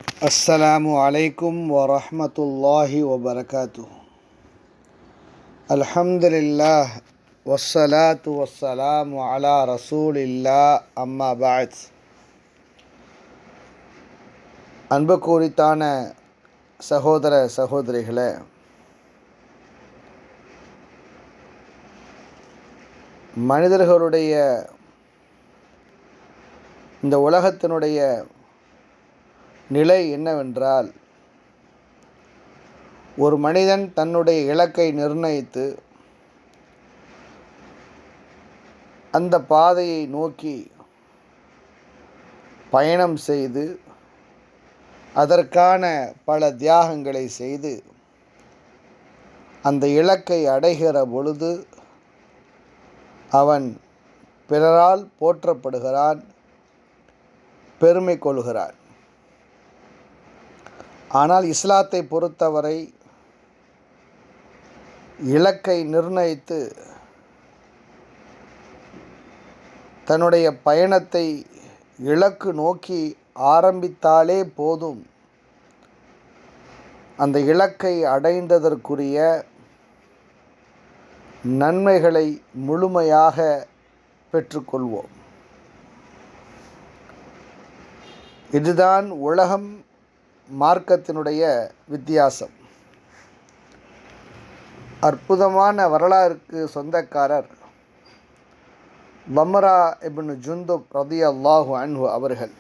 அஸ்ஸலாமு அலைக்கும் வரஹ்மத்துல்லாஹி வபரகாத்துஹு. அல்ஹம்துலில்லாஹ் வஸ்ஸலாத்து வஸ்ஸலாமு அலா ரசூலில்லாஹ் அம்மா பஅத். அன்பு குறித்தான சகோதர சகோதரிகளே, மனிதர்களுடைய இந்த உலகத்தினுடைய நிலை என்னவென்றால், ஒரு மனிதன் தன்னுடைய இலக்கை நிர்ணயித்து அந்த பாதையை நோக்கி பயணம் செய்து அதற்கான பல தியாகங்களை செய்து அந்த இலக்கை அடைகிற பொழுது அவன் பிறரால் போற்றப்படுகிறான், பெருமை கொள்கிறான். ஆனால் இஸ்லாத்தை பொறுத்தவரை இலக்கை நிர்ணயித்து தன்னுடைய பயணத்தை இலக்கு நோக்கி ஆரம்பித்தாலே போதும், அந்த இலக்கை அடைந்ததற்குரிய நன்மைகளை முழுமையாக பெற்றுக்கொள்வோம். இதுதான் உலகம் மார்க்கத்தினுடைய வித்தியாசம். அற்புதமான வரலாறுக்கு சொந்தக்காரர் லம்ரா இப்னு ஜுந்துப் ரலியல்லாஹு அன்ஹு அவர்கள்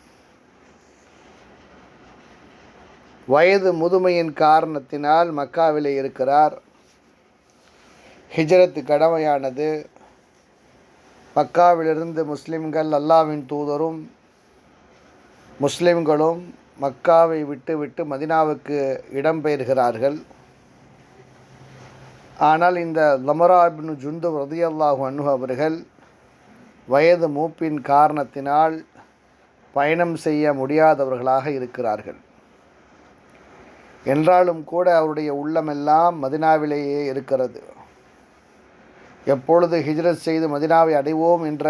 வயது முதுமையின் காரணத்தினால் மக்காவிலே இருக்கிறார். ஹிஜ்ரத் கடமையானது. மக்காவிலிருந்து முஸ்லிம்கள், அல்லாஹ்வின் தூதரும் முஸ்லிம்களும் மக்காவை விட்டு மதினாவுக்கு இடம்பெயர்கிறார்கள். ஆனால் இந்த லம்ரா இப்னு ஜுந்துப் ரலியல்லாஹு அன்ஹு அவர்கள் வயது மூப்பின் காரணத்தினால் பயணம் செய்ய முடியாதவர்களாக இருக்கிறார்கள். என்றாலும் கூட அவருடைய உள்ளமெல்லாம் மதினாவிலேயே இருக்கிறது. எப்பொழுது ஹிஜ்ரத் செய்து மதினாவை அடைவோம் என்ற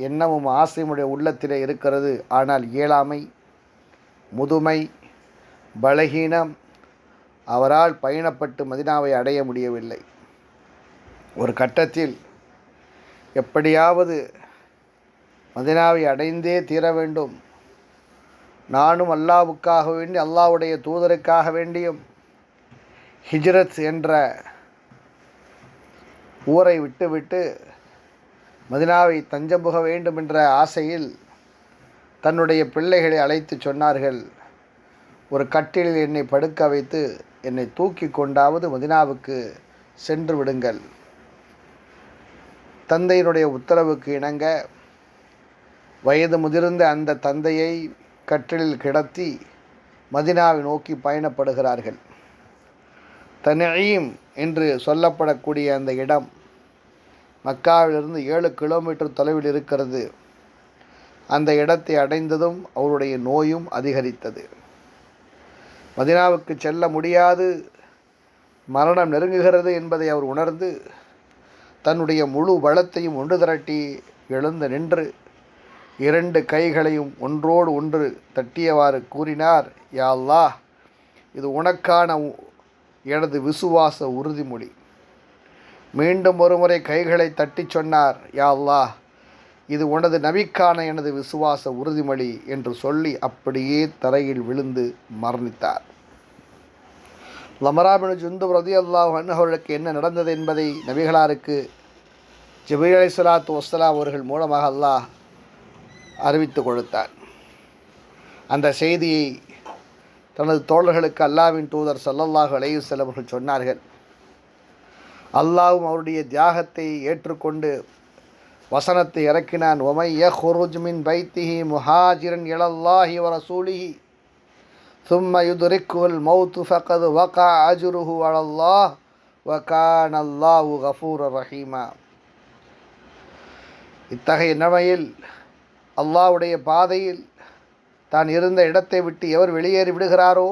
எண்ணமும் ஆசையுடைய உள்ளத்திலே இருக்கிறது. ஆனால் இயலாமை, முதுமை, பலகீனம் அவரால் பயணப்பட்டு மதினாவை அடைய முடியவில்லை. ஒரு கட்டத்தில் எப்படியாவது மதினாவை அடைந்தே தீர வேண்டும், நானும் அல்லாஹ்வுக்காக வேண்டி, அல்லாஹ்வுடைய தூதருக்காக வேண்டியும் ஹிஜ்ரத் என்ற ஊரை விட்டுவிட்டு மதினாவை தஞ்சம் புக வேண்டும் என்ற ஆசையில் தன்னுடைய பிள்ளைகளை அழைத்து சொன்னார்கள், ஒரு கட்டிலில் என்னை படுக்க வைத்து என்னை தூக்கி கொண்டாவது மதினாவுக்கு சென்று விடுங்கள். தந்தையினுடைய உத்தரவுக்கு இணங்க வயது முதிர்ந்த அந்த தந்தையை கட்டிலில் கிடத்தி மதினாவை நோக்கி பயணப்படுகிறார்கள். தனீம் என்று சொல்லப்படக்கூடிய அந்த இடம் மக்காவிலிருந்து 7 கிலோமீட்டர் தொலைவில் இருக்கிறது. அந்த இடத்தை அடைந்ததும் அவருடைய நோயும் அதிகரித்தது. மதினாவுக்கு செல்ல முடியாது, மரணம் நெருங்குகிறது என்பதை அவர் உணர்ந்து தன்னுடைய முழு பலத்தையும் ஒன்று திரட்டி எழுந்து நின்று 2 கைகளையும் ஒன்றோடு ஒன்று தட்டியவாறு கூறினார், யா அல்லாஹ், இது உனக்கான எனது விசுவாச உறுதிமொழி. மீண்டும் ஒருமுறை கைகளை தட்டி சொன்னார், யா அல்லாஹ், இது உனது நபிக்கான எனது விசுவாச உறுதிமொழி என்று சொல்லி அப்படியே தரையில் விழுந்து மரணித்தார். லம்ரா இப்னு ஜுந்துப் ரலியல்லாஹு அன்ஹு அவர்களுக்கு என்ன நடந்தது என்பதை நபிகளாருக்கு ஜிப்ரீல் அலைஹிஸ்ஸலாத்து வஸ்ஸலாம் அவர்கள் மூலமாக அல்லாஹ் அறிவித்து கொடுத்தார். அந்த செய்தியை தனது தோழர்களுக்கு அல்லாஹ்வின் தூதர் ஸல்லல்லாஹு அலைஹி வஸல்லம் அவர்கள் சொன்னார்கள். அல்லாஹ்வும் அவருடைய தியாகத்தை ஏற்றுக்கொண்டு வசனத்தை இறக்கினான். ஒமை யஹ்ருஜ் மின் பைத்திஹி முஹாஜிரன் இலல்லாஹி வ ரசூலிஹி ثم يدركه الموت فقد وقع أجره على الله وكان الله غفورا رحيما. இத்தகைய நிலைமையில் அல்லாஹ்வுடைய பாதையில் தான் இருந்த இடத்தை விட்டு எவர் வெளியேறி விடுகிறாரோ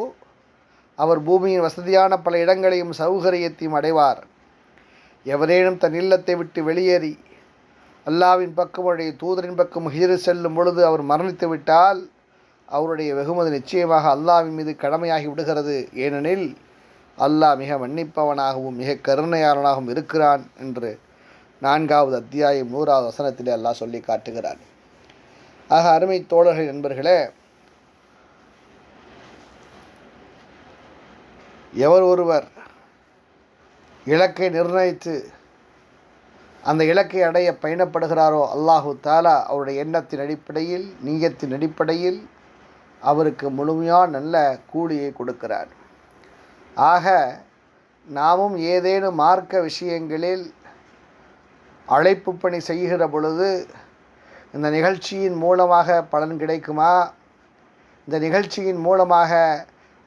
அவர் பூமியின் வசதியான பல இடங்களையும் சௌகரியத்தையும் அடைவார். எவரேனும் தன் இல்லத்தை விட்டு வெளியேறி அல்லாஹ்வின் பக்கம், அவருடைய தூதரின் பக்கம் ஹிஜ்ரத் செல்லும் பொழுது அவர் மரணித்து விட்டால் அவருடைய வெகுமதி நிச்சயமாக அல்லாஹ்வின் மீது கடமையாகி விடுகிறது. ஏனெனில் அல்லாஹ் மிக மன்னிப்பவனாகவும் மிக கருணையாளனாகவும் இருக்கிறான் என்று 4வது அத்தியாயம் 100வது வசனத்திலே அல்லாஹ் சொல்லி காட்டுகிறான். ஆக அருமை தோழர்கள் நண்பர்களே, எவர் ஒருவர் இலக்கை நிர்ணயித்து அந்த இலக்கை அடைய பயணப்படுகிறாரோ அல்லாஹு தாலா அவருடைய எண்ணத்தின் அடிப்படையில் நீயத்தின் அடிப்படையில் அவருக்கு முழுமையான நல்ல கூலியை கொடுக்கிறார். ஆக நாமும் ஏதேனும் மார்க்க விஷயங்களில் அழைப்பு பணி செய்கிற பொழுது இந்த நிகழ்ச்சியின் மூலமாக பலன் கிடைக்குமா, இந்த நிகழ்ச்சியின் மூலமாக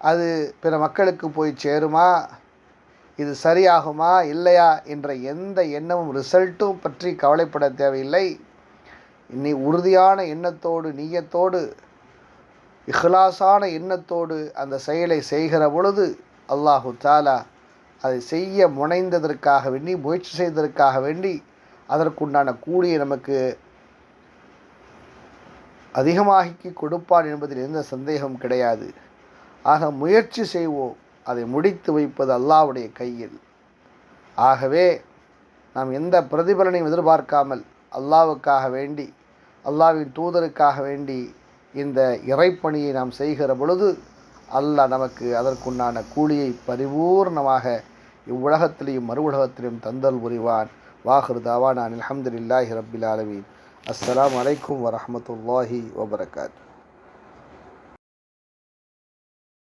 அது பிற மக்களுக்கு போய் சேருமா, இது சரியாகுமா இல்லையா என்ற எந்த எண்ணமும் ரிசல்ட்டும் பற்றி கவலைப்பட தேவையில்லை. இன்னி உறுதியான எண்ணத்தோடு நீயத்தோடு இஹ்லாஸான எண்ணத்தோடு அந்த செயலை செய்கிற பொழுது அல்லாஹு தாலா அதை செய்ய முனைந்ததற்காக வேண்டி முயற்சி செய்ததற்காக வேண்டி அதற்குண்டான கூலியை நமக்கு அதிகமாகி கொடுப்பான் என்பதில் எந்த சந்தேகமும் கிடையாது. ஆக முயற்சி செய்வோம், அதை முடித்து வைப்பது அல்லாஹ்வுடைய கையில். ஆகவே நாம் எந்த பிரதிபலனையும் எதிர்பார்க்காமல் அல்லாஹ்வுக்காக வேண்டி அல்லாஹ்வின் தூதருக்காக வேண்டி இந்த இறைப்பணியை நாம் செய்கிற பொழுது அல்லாஹ் நமக்கு அதற்குண்டான கூலியை பரிபூர்ணமாக இவ்வுலகத்திலேயும் மறு உலகத்திலேயும் தந்தல் புரிவான். வாஹிரு தாவானா அல்ஹம்துலில்லாஹி ரப்பில் ஆலமீன். அஸ்ஸலாமு அலைக்கும் வரஹ்மத்துல்லாஹி வபரகாத்துஹு.